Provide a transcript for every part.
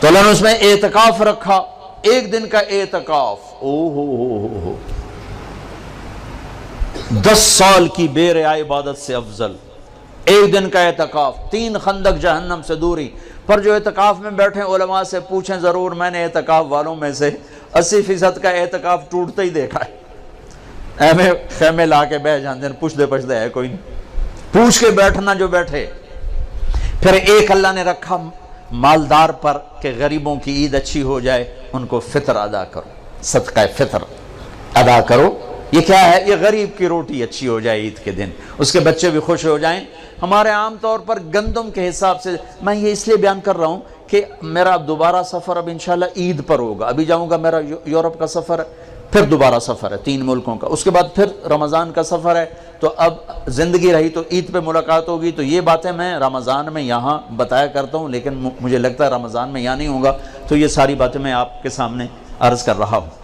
تو اللہ نے اس میں اعتکاف رکھا، ایک دن کا اعتکاف، 10 سال کی بے ریا عبادت سے افضل ایک دن کا اعتکاف، 3 خندق جہنم سے دوری پر جو اعتکاف میں بیٹھے علماء سے پوچھیں ضرور، میں نے اعتکاف والوں میں سے 80% کا اعتکاف ٹوٹتا ہی دیکھا ہے، ایمیں خیمے لا کے بیٹھ جاندے ہیں، پوچھ دے ہے کوئی نہیں، پوچھ کے بیٹھنا جو بیٹھے۔ پھر ایک اللہ نے رکھا مالدار پر کہ غریبوں کی عید اچھی ہو جائے، ان کو فطر ادا کرو، صدقہ فطر ادا کرو۔ یہ کیا ہے؟ یہ غریب کی روٹی اچھی ہو جائے عید کے دن، اس کے بچے بھی خوش ہو جائیں۔ ہمارے عام طور پر گندم کے حساب سے، میں یہ اس لیے بیان کر رہا ہوں کہ میرا دوبارہ سفر اب انشاءاللہ عید پر ہوگا، ابھی جاؤں گا، میرا یورپ کا سفر ہے، پھر دوبارہ سفر ہے 3 ملکوں کا، اس کے بعد پھر رمضان کا سفر ہے، تو اب زندگی رہی تو عید پہ ملاقات ہوگی۔ تو یہ باتیں میں رمضان میں یہاں بتایا کرتا ہوں، لیکن مجھے لگتا ہے رمضان میں یہاں نہیں ہوں گا، تو یہ ساری باتیں میں آپ کے سامنے عرض کر رہا ہوں۔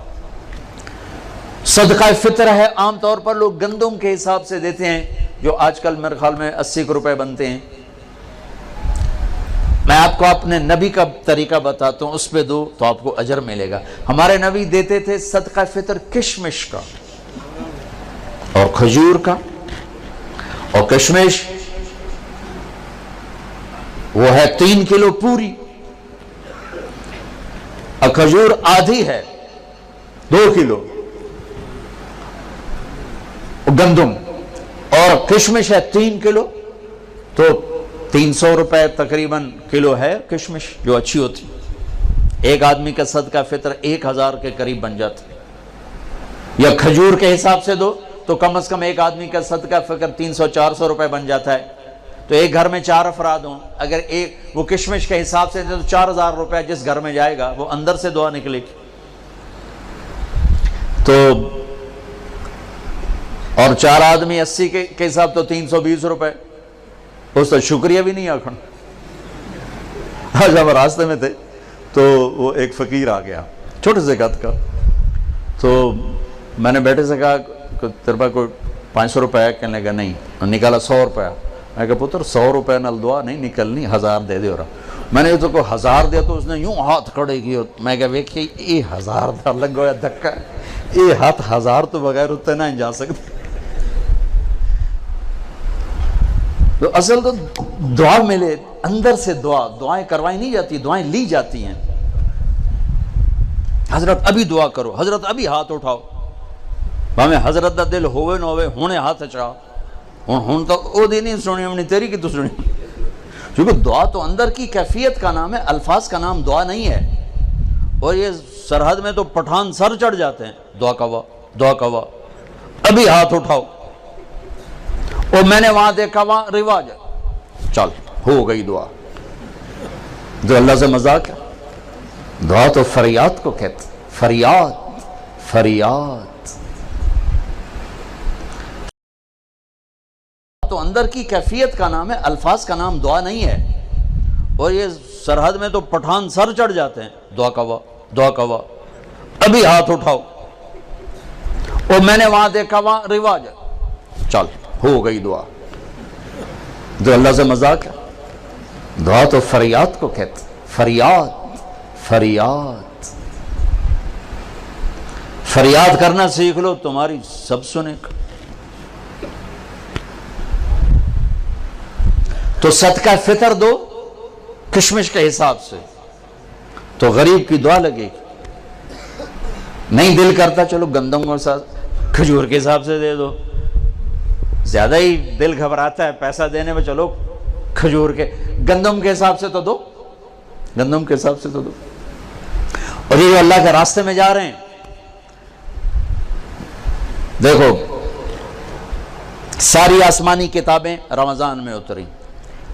صدقہ فطر ہے، عام طور پر لوگ گندم کے حساب سے دیتے ہیں، جو آج کل میرے خیال میں 80 روپے بنتے ہیں۔ میں آپ کو اپنے نبی کا طریقہ بتاتا ہوں، اس پہ دو تو آپ کو اجر ملے گا۔ ہمارے نبی دیتے تھے صدقہ فطر کشمش کا اور کھجور کا، اور کشمش وہ ہے 3 کلو پوری، اور کھجور آدھی ہے 2 کلو گندم، اور کشمش ہے 3 کلو، تو 300 روپے تقریباً کلو ہے کشمش، جو اچھی ہوتی۔ ایک آدمی کا صدقہ فطر 1000 کے قریب بن جاتا۔ یا کھجور کے حساب سے دو تو کم از کم ایک آدمی کا صدقہ فطر 300-400 روپے بن جاتا ہے۔ تو ایک گھر میں 4 افراد ہوں، اگر ایک وہ کشمش کے حساب سے دے تو 4000 روپے جس گھر میں جائے گا وہ اندر سے دعا نکلے گی۔ تو اور 4 آدمی 80 کے حساب تو 320 روپے، اس تو شکریہ بھی نہیں آکھن۔ آج ہم راستے میں تھے تو وہ ایک فقیر آ گیا چھوٹے سے قد کا، تو میں نے بیٹے سے کہا تیرے پاس کوئی 500 روپے ہے؟ کہنے لگا نہیں، نکالا 100 روپے۔ میں کہا پتر 100 روپے نال دعا نہیں نکلنی، 1000 دے دے۔ اور میں نے تو کو 1000 دیا تو اس نے یوں ہاتھ کھڑے کیے، میں کہا ویکھیے یہ 1000 دا لگا ہوا دھکا، یہ ہاتھ 1000 تو بغیر اتنے نہ جا سکتے۔ تو اصل تو دعا ملے، اندر سے دعائیں کروائی نہیں جاتی، دعائیں لی جاتی ہیں۔ حضرت ابھی دعا کرو، حضرت ابھی ہاتھ اٹھاؤ، ہمیں حضرت دا دل ہوئے نہ ہوئے ہونے ہاتھ اچھا، ہوں تو او دی نہیں سنی ہونی، تیری کی تو سنی، کیونکہ دعا تو اندر کی کیفیت کا نام ہے، الفاظ کا نام دعا نہیں ہے۔ اور یہ سرحد میں تو پٹھان سر چڑھ جاتے ہیں، دعا کوا دعا کوا، ابھی ہاتھ اٹھاؤ۔ اور میں نے وہاں دیکھا، وہاں رواج ہے، چل ہو گئی دعا۔ جو اللہ سے مذاق ہے، دعا تو فریاد کو کہتے، فریاد فریاد تو اندر کی کیفیت کا نام ہے، الفاظ کا نام دعا نہیں ہے۔ اور یہ سرحد میں تو پٹھان سر چڑھ جاتے ہیں، دعا کوا دعا کوا، ابھی ہاتھ اٹھاؤ۔ اور میں نے وہاں دیکھا، وہاں رواج ہے، چل ہو گئی دعا۔ جو اللہ سے مذاق ہے، دعا تو فریاد کو کہتے، فریاد فریاد فریاد کرنا سیکھ لو، تمہاری سب سنے گا۔ تو صدقہ فطر دو کشمش کے حساب سے تو غریب کی دعا لگے گی۔ نہیں دل کرتا چلو گندم کے ساتھ کھجور کے حساب سے دے دو، زیادہ ہی دل گھبراتا ہے پیسہ دینے میں، چلو کھجور کے گندم کے حساب سے تو دو، گندم کے حساب سے تو دو۔ اور یہ جو اللہ کے راستے میں جا رہے ہیں، دیکھو ساری آسمانی کتابیں رمضان میں اتری،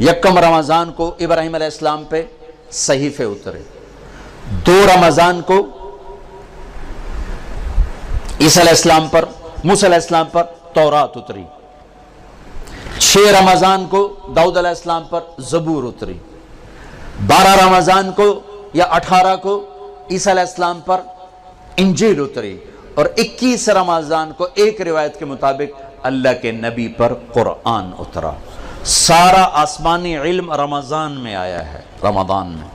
یکم رمضان کو ابراہیم علیہ السلام پہ صحیفے اترے، 2 رمضان کو عیسیٰ علیہ السلام پر، موسیٰ علیہ السلام پر تورات اتری، 6 رمضان کو داؤد علیہ السلام پر زبور اتری، 12 رمضان کو یا 18 کو عیسیٰ علیہ السلام پر انجیل اتری، اور 21 رمضان کو ایک روایت کے مطابق اللہ کے نبی پر قرآن اترا۔ سارا آسمانی علم رمضان میں آیا ہے، رمضان میں۔